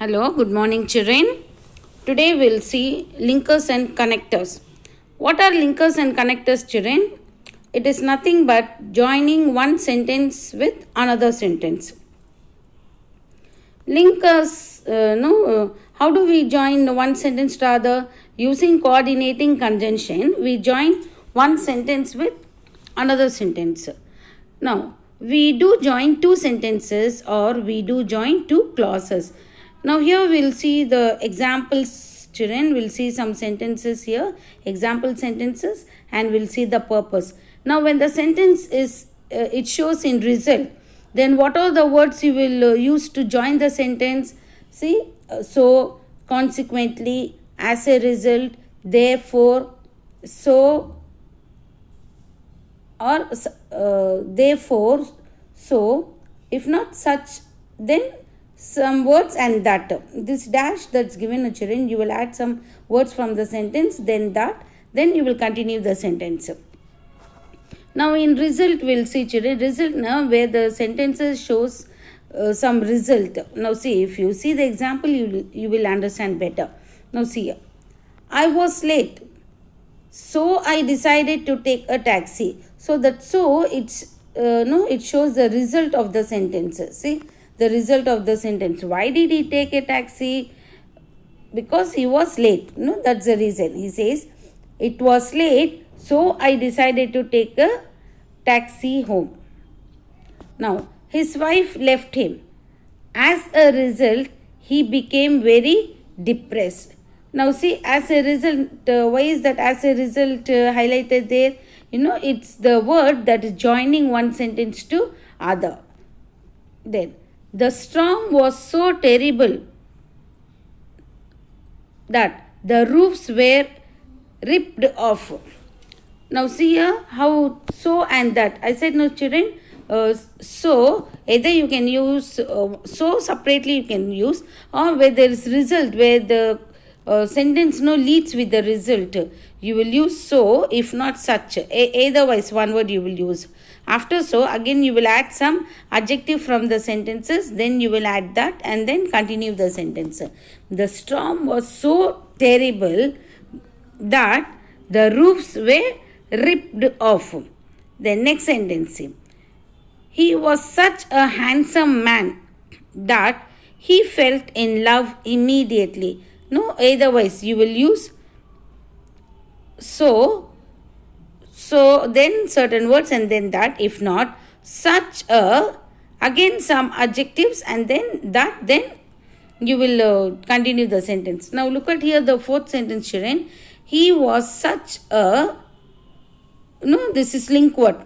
Hello, good morning, children. Today we'll see linkers and connectors. What are linkers and connectors, children? It is nothing but joining one sentence with another sentence. Linkers, how do we join one sentence to other? Using coordinating conjunction, we join one sentence with another sentence. Now, we do join two sentences or we do join two clauses. Now here we'll see the examples, children. We'll see some sentences here, example sentences, and we'll see the purpose. Now when the sentence is, it shows in result, then what are the words you will use to join the sentence? See, so, consequently, as a result, therefore, so, or therefore, so, if not such, then some words and that. This dash that's given a children, you will add some words from the sentence, then that, then you will continue the sentence. Now in result, we'll see children, result now where the sentences shows some result. Now see, if you see the example, you will understand better. Now see, I was late, so I decided to take a taxi. So that so it's it shows the result of the sentence. See the result of the sentence. Why did he take a taxi? Because he was late. No, that's the reason. He says it was late, so I decided to take a taxi home. Now his wife left him. As a result, he became very depressed. Now see, as a result, why is that as a result highlighted there? It's the word that is joining one sentence to other. Then, the storm was so terrible that the roofs were ripped off. Now see here how so and that. I said no children. So either you can use so separately you can use, or where there is result where the sentence leads with the result, you will use so, if not such. Otherwise one word you will use. After so again you will add some adjective from the sentences, then you will add that and then continue the sentence. The storm was so terrible that the roofs were ripped off. The next sentence. He was such a handsome man that he felt in love immediately. No, otherwise you will use so then certain words and then that. If not, such a, again some adjectives and then that, then you will continue the sentence. Now look at here the fourth sentence, children. He was such a, this is link word.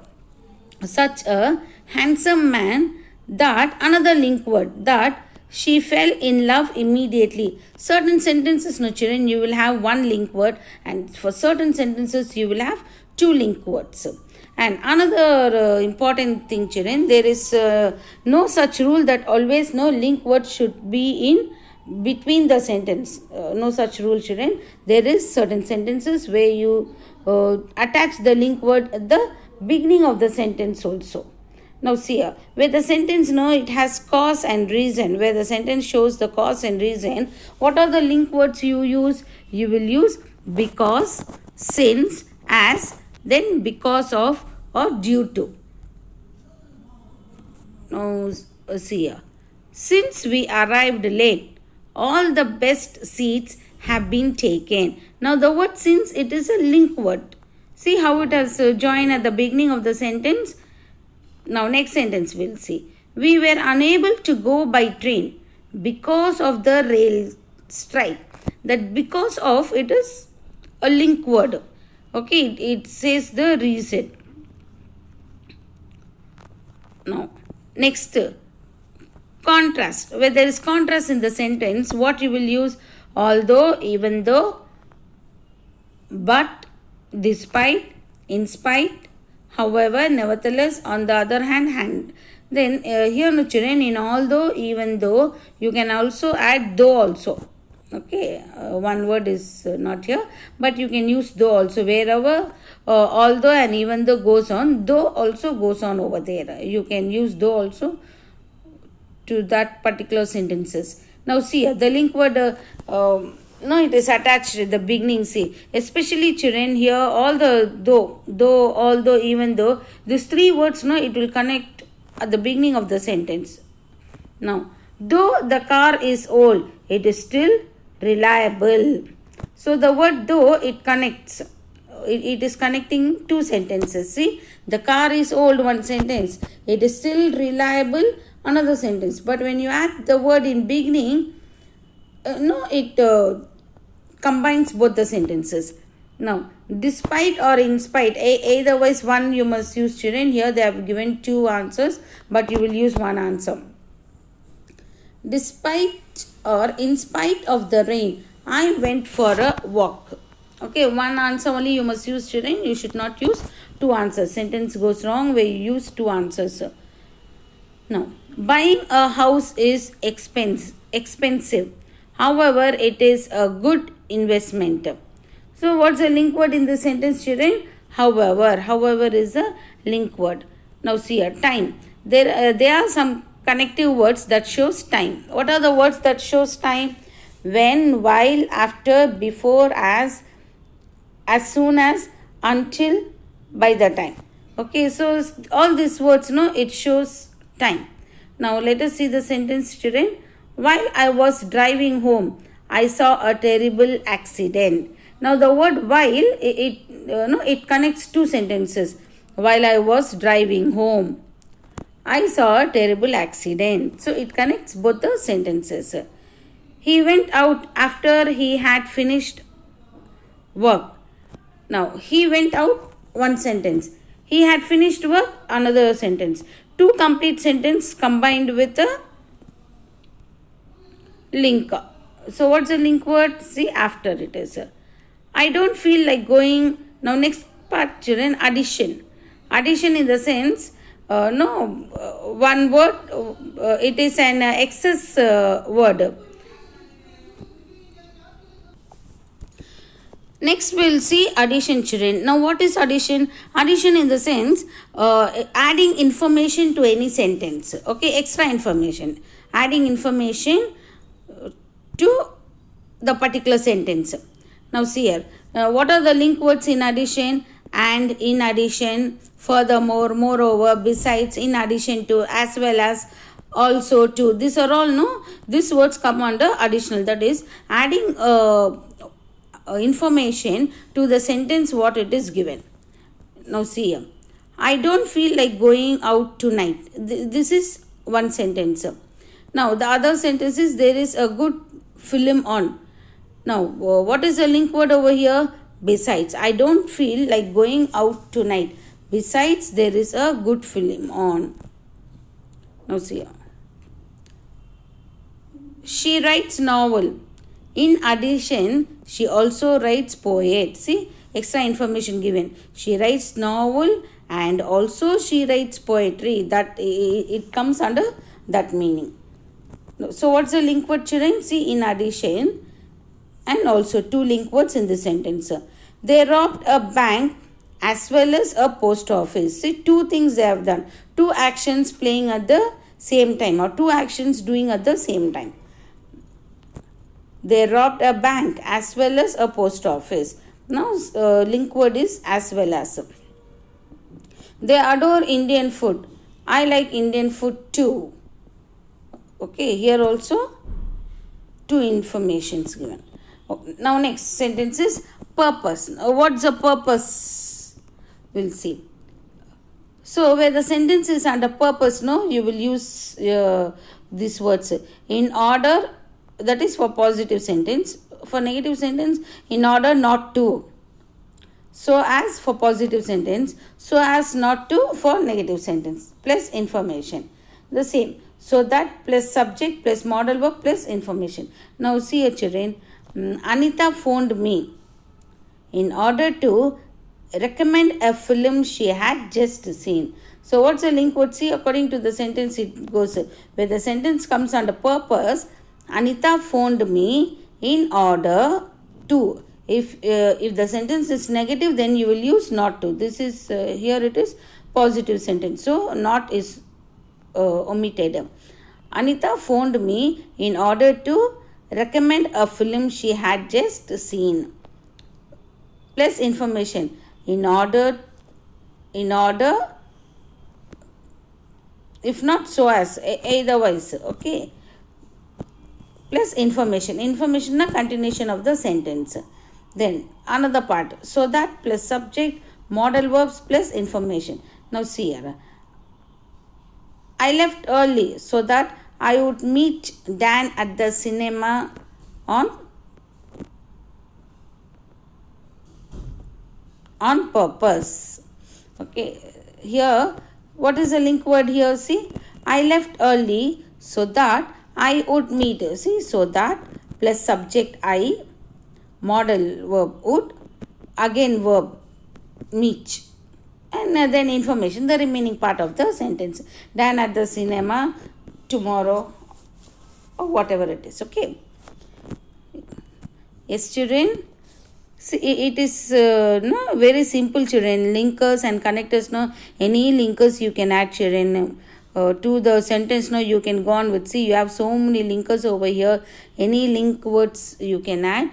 Such a handsome man that, another link word, that she fell in love immediately. Certain sentences, children, you will have one link word, and for certain sentences you will have two link words. And another important thing, children, there is no such rule that always no link word should be in between the sentence. No such rule, children. There is certain sentences where you attach the link word at the beginning of the sentence also. Now see here, where the sentence it has cause and reason, where the sentence shows the cause and reason, what are the link words you use? You will use because, since, as, then because of or due to. Now see here, since we arrived late, all the best seats have been taken. Now the word since, it is a link word. See how it has joined at the beginning of the sentence. Now next sentence we'll see. We were unable to go by train because of the rail strike. That because of, it is a link word. Okay, it says the reason. Now next, contrast. Where there is contrast in the sentence, what you will use? Although, even though, but, despite, in spite, however, nevertheless, on the other hand. Then here, children, in although, even though, you can also add though also. Okay, one word is not here, but you can use though also. Wherever although and even though goes on, though also goes on over there. You can use though also to that particular sentences. Now see here, the link word, no, it is attached at the beginning. See, especially children here, all the though, although, even though, these three words, no, it will connect at the beginning of the sentence. Now, though the car is old, it is still reliable. So the word though, it connects. It is connecting two sentences. See, the car is old, one sentence. It is still reliable, another sentence. But when you add the word in beginning, it combines both the sentences. Now, despite or in spite, otherwise one you must use, children. Here they have given two answers, but you will use one answer. Despite or in spite of the rain, I went for a walk. Okay, one answer only you must use, children. You should not use two answers. Sentence goes wrong where you use two answers. Now, buying a house is expensive. However, it is a good investment. So, what's the link word in the sentence, children? However. However is a link word. Now, see here, time. There are some connective words that shows time. What are the words that shows time? When, while, after, before, as soon as, until, by the time. Okay, so all these words, it shows time. Now let us see the sentence, children. While I was driving home, I saw a terrible accident. Now the word while, it connects two sentences. While I was driving home, I saw a terrible accident. So it connects both the sentences. He went out after he had finished work. Now, he went out, one sentence. He had finished work, another sentence. Two complete sentences combined with a link. So, what's the link word? See, after it is. I don't feel like going. Now, next part, children, addition. Addition in the sense, one word, it is an excess word. Next we'll see addition, children. Now what is addition? Addition in the sense adding information to any sentence. Okay, extra information. Adding information to the particular sentence. Now see here. What are the link words in addition? And, in addition, furthermore, moreover, besides, in addition to, as well as, also to. These are all, these words come under additional. That is adding information to the sentence what it is given. Now see here. I don't feel like going out tonight. This is one sentence. Now the other sentence is there is a good film on. Now what is the link word over here? Besides. I don't feel like going out tonight. Besides, there is a good film on. Now see here. She writes novel. In addition, she also writes poet. See, extra information given. She writes novel and also she writes poetry. That it comes under that meaning. So, what's the link word, children? See, in addition, and also two link words in the sentence. They robbed a bank as well as a post office. See, two things they have done. Two actions playing at the same time, or two actions doing at the same time. They robbed a bank as well as a post office. Now, link word is as well as. They adore Indian food. I like Indian food too. Okay, here also two informations given. Now, next sentence is purpose. What's the purpose? We'll see. So, where the sentence is under purpose, you will use these words. In order, that is for positive sentence. For negative sentence, in order not to. So as for positive sentence, so as not to for negative sentence. Plus information. The same. So that plus subject plus modal verb plus information. Now see here, children. Anita phoned me in order to recommend a film she had just seen. So what's the link word? See, according to the sentence it goes. Where the sentence comes under purpose, Anita phoned me in order to. If the sentence is negative, then you will use not to. This is here it is positive sentence. So not is omitted. Anita phoned me in order to recommend a film she had just seen. Plus information. In order, if not so as, otherwise, okay. Plus information. Information is continuation of the sentence. Then another part. So that plus subject, modal verbs plus information. Now see here. I left early so that I would meet Dan at the cinema on purpose. Okay, here what is the link word here? See, I left early so that I would meet. See, so that plus subject I, modal verb would, again verb meet, and then information, the remaining part of the sentence. Dan at the cinema tomorrow, or whatever it is. Okay. Yes, children. See, it is no very simple, children. Linkers and connectors. No, any linkers you can add, children. To the sentence, no, you can go on with. See, you have so many linkers over here. Any link words you can add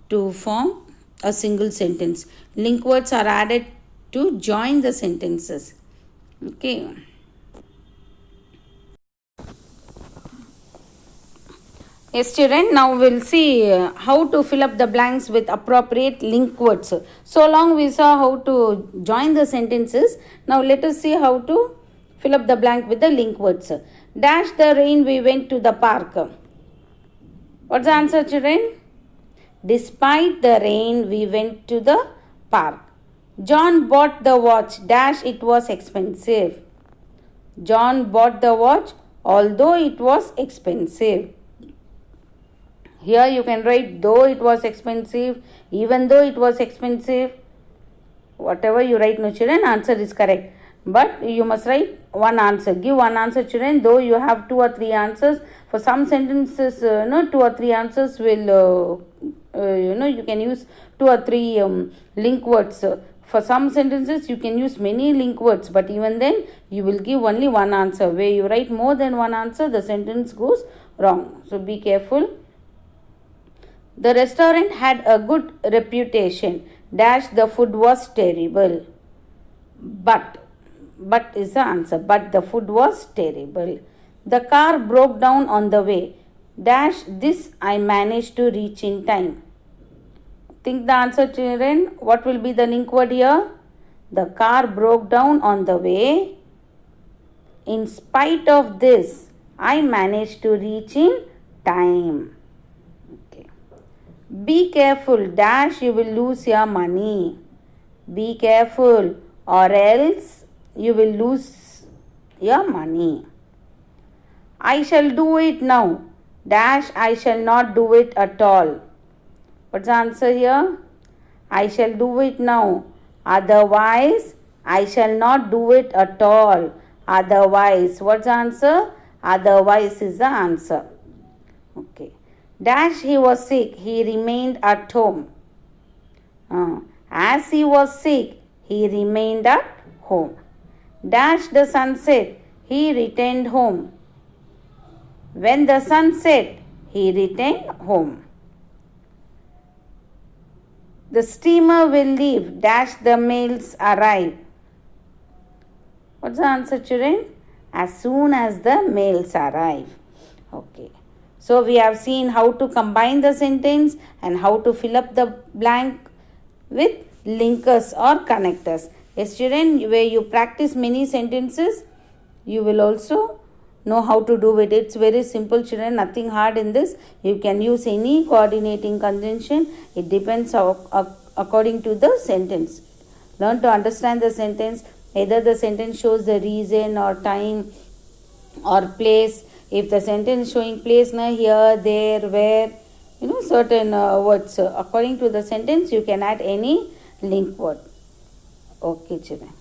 to form a single sentence. Link words are added to join the sentences. Okay. Yes, children, now we'll see how to fill up the blanks with appropriate link words. So long we saw how to join the sentences. Now let us see how to fill up the blank with the link words. Dash the rain, we went to the park. What's the answer, children? Despite the rain, we went to the park. John bought the watch. Dash, it was expensive. John bought the watch although it was expensive. Here you can write though it was expensive, even though it was expensive. Whatever you write, no children, answer is correct. But you must write one answer. Give one answer, children. Though you have 2 or 3 answers. For some sentences, 2 or 3 answers will, you can use 2 or 3 link words. For some sentences, you can use many link words. But even then, you will give only one answer. Where you write more than one answer, the sentence goes wrong. So be careful. The restaurant had a good reputation. Dash, the food was terrible. But is the answer. But the food was terrible. The car broke down on the way. Dash, this I managed to reach in time. Think the answer, children. What will be the link word here? The car broke down on the way. In spite of this, I managed to reach in time. Be careful, dash, you will lose your money. Be careful, or else you will lose your money. I shall do it now. Dash, I shall not do it at all. What's the answer here? I shall do it now. Otherwise, I shall not do it at all. Otherwise, what's the answer? Otherwise is the answer. Okay. Dash, he was sick, he remained at home. As he was sick, he remained at home. Dash, the sun set, he returned home. When the sun set, he returned home. The steamer will leave. Dash, the mails arrive. What's the answer, children? As soon as the mails arrive. Okay. So we have seen how to combine the sentence and how to fill up the blank with linkers or connectors. Yes, children, where you practice many sentences, you will also know how to do it. It's very simple, children, nothing hard in this. You can use any coordinating conjunction. It depends according to the sentence. Learn to understand the sentence. Either the sentence shows the reason or time or place. If the sentence showing place, here, there, where, certain words. According to the sentence, you can add any link word. Okay, children.